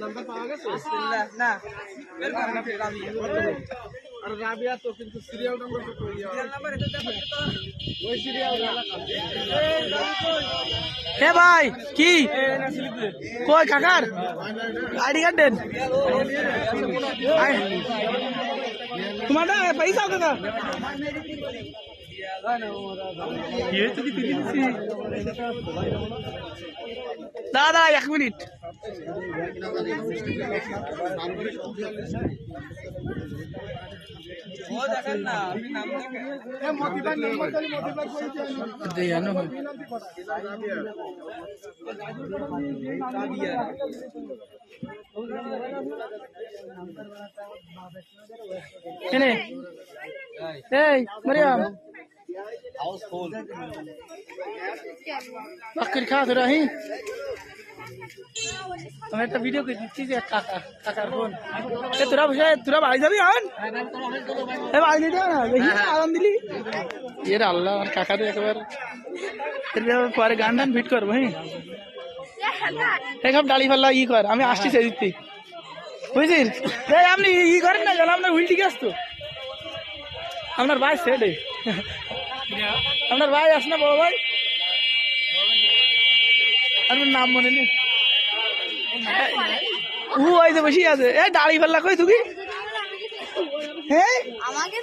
number পাওয়া গেছে না আর রাবিয়া তো কিন্তু সিরিয়াল নাম্বার তো সিরিয়াল নাম্বার এটা তো ওই সিরিয়াল হে ভাই কি কই কাকার আইডি কার্ড দেন তোমার না পয়সা কাকা দাদা 1 মিনিট मरियम बकरी खा तो रही हमें तो वीडियो की चीज है काका काका फोन ए तुरा भाई जाबी हन ए भाई नहीं ना देखी आराम दिली ये रे अल्लाह और काका रे একবার তেরে পরে গান গান ফিট করব হ্যাঁ একদম ডালি ফাল্লা ই কর আমি আসছি সেই দিতে বুঝছিস এই আপনি ই করেন না জানো আপনার হুইল ঠিক আছে তো আপনার ভাই সেডে আপনার ভাই আছে না বড় ভাই আপনার নাম মনে নেই ও ওই যে বসে আছে এ দাড়ি ফেললা কই তুই হ্যাঁ আমাকে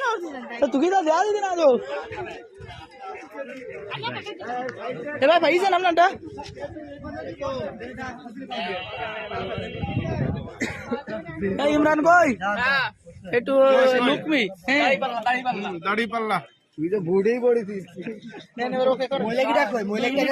তো তুই তো দেয়া দিবি না তো এ ভাই ভাই জান আপনারটা এই ইমরান কই একটু লুক মি হ্যাঁ দাড়ি পাল্লা তুই তো বুড়েই পড়েছিস নে নে ওকে কর মহিলা কি ডাক কই মহিলা কি